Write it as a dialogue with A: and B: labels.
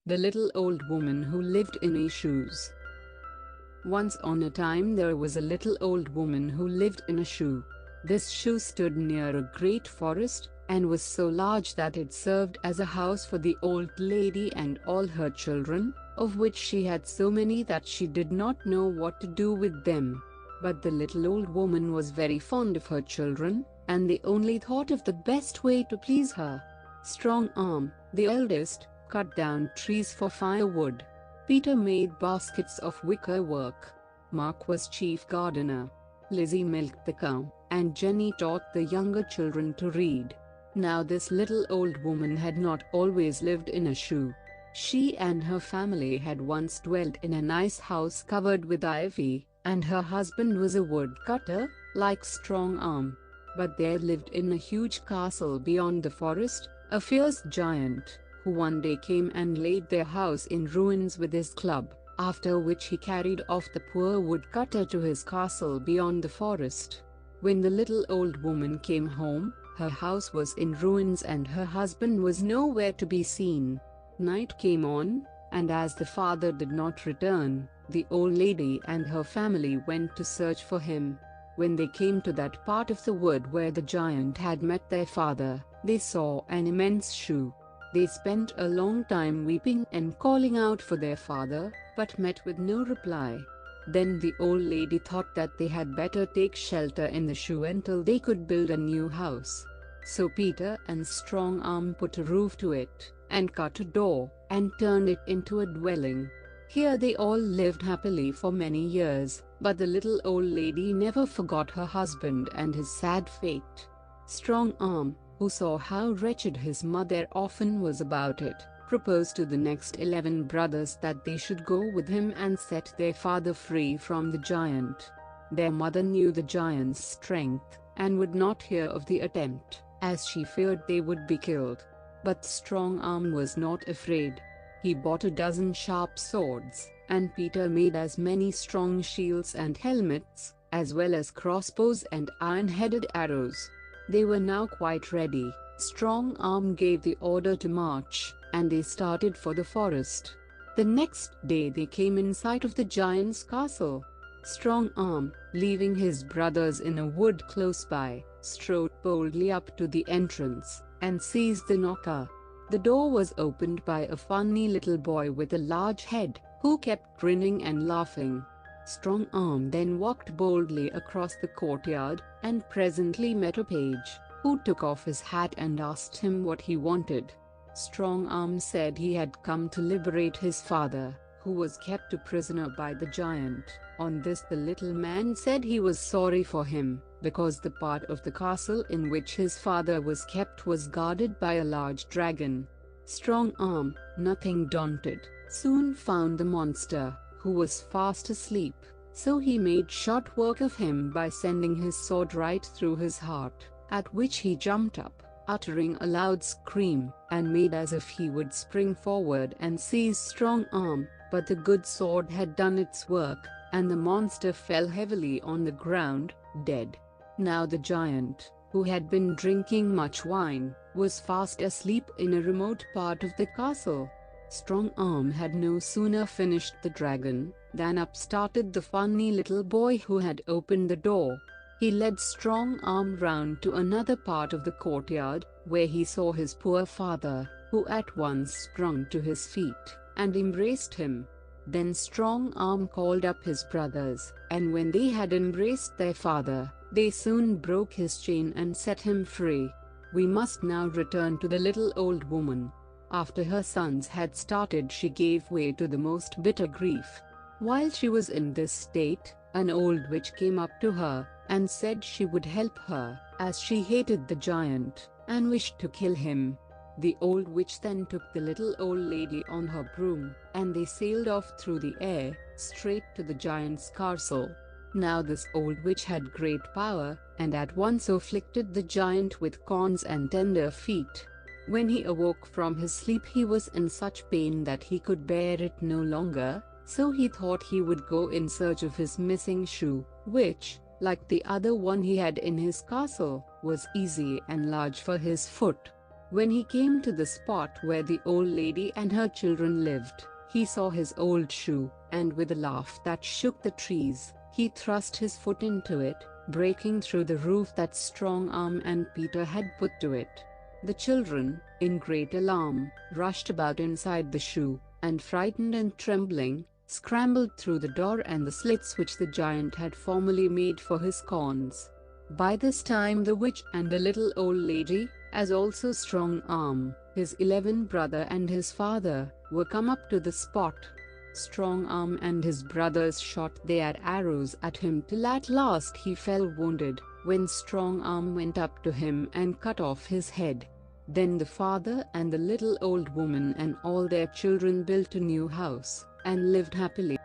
A: The Little Old Woman Who Lived in a Shoes. Once on a time there was a little old woman who lived in a shoe. This shoe stood near a great forest, and was so large that it served as a house for the old lady and all her children, of which she had so many that she did not know what to do with them. But the little old woman was very fond of her children, and they only thought of the best way to please her. Strong Arm, the eldest, cut down trees for firewood. Peter made baskets of wicker work. Mark was chief gardener. Lizzie milked the cow, and Jenny taught the younger children to read. Now this little old woman had not always lived in a shoe. She and her family had once dwelt in a nice house covered with ivy, and her husband was a woodcutter, like Strong Arm. But there lived in a huge castle beyond the forest, a fierce giant, who one day came and laid their house in ruins with his club, after which he carried off the poor woodcutter to his castle beyond the forest. When the little old woman came home, her house was in ruins and her husband was nowhere to be seen. Night came on, and as the father did not return, the old lady and her family went to search for him. When they came to that part of the wood where the giant had met their father, they saw an immense shoe. They spent a long time weeping and calling out for their father, but met with no reply. Then the old lady thought that they had better take shelter in the shoe until they could build a new house. So Peter and Strong Arm put a roof to it, and cut a door, and turned it into a dwelling. Here they all lived happily for many years, but the little old lady never forgot her husband and his sad fate. Strong Arm, who saw how wretched his mother often was about it, proposed to the next 11 brothers that they should go with him and set their father free from the giant. Their mother knew the giant's strength, and would not hear of the attempt, as she feared they would be killed. But Strong Arm was not afraid. He bought a dozen sharp swords, and Peter made as many strong shields and helmets, as well as crossbows and iron-headed arrows. They were now quite ready. Strong Arm gave the order to march, and they started for the forest. The next day they came in sight of the giant's castle. Strong Arm, leaving his brothers in a wood close by, strode boldly up to the entrance, and seized the knocker. The door was opened by a funny little boy with a large head, who kept grinning and laughing. Strong Arm then walked boldly across the courtyard, and presently met a page, who took off his hat and asked him what he wanted. Strong Arm said he had come to liberate his father, who was kept a prisoner by the giant. On this the little man said he was sorry for him, because the part of the castle in which his father was kept was guarded by a large dragon. Strong Arm, nothing daunted, soon found the monster, who was fast asleep, so he made short work of him by sending his sword right through his heart, at which he jumped up, uttering a loud scream, and made as if he would spring forward and seize Strong Arm, but the good sword had done its work, and the monster fell heavily on the ground, dead. Now the giant, who had been drinking much wine, was fast asleep in a remote part of the castle. Strong Arm had no sooner finished the dragon, than up started the funny little boy who had opened the door. He led Strong Arm round to another part of the courtyard, where he saw his poor father, who at once sprung to his feet, and embraced him. Then Strong Arm called up his brothers, and when they had embraced their father, they soon broke his chain and set him free. We must now return to the little old woman. After her sons had started, she gave way to the most bitter grief. While she was in this state, an old witch came up to her, and said she would help her, as she hated the giant, and wished to kill him. The old witch then took the little old lady on her broom, and they sailed off through the air, straight to the giant's castle. Now this old witch had great power, and at once afflicted the giant with corns and tender feet. When he awoke from his sleep he was in such pain that he could bear it no longer, so he thought he would go in search of his missing shoe, which, like the other one he had in his castle, was easy and large for his foot. When he came to the spot where the old lady and her children lived, he saw his old shoe, and with a laugh that shook the trees, he thrust his foot into it, breaking through the roof that Strong Arm and Peter had put to it. The children, in great alarm, rushed about inside the shoe, and frightened and trembling, scrambled through the door and the slits which the giant had formerly made for his corns. By this time the witch and the little old lady, as also Strong Arm, his 11 brother and his father, were come up to the spot. Strong Arm and his brothers shot their arrows at him till at last he fell wounded, when Strong Arm went up to him and cut off his head. Then the father and the little old woman and all their children built a new house, and lived happily.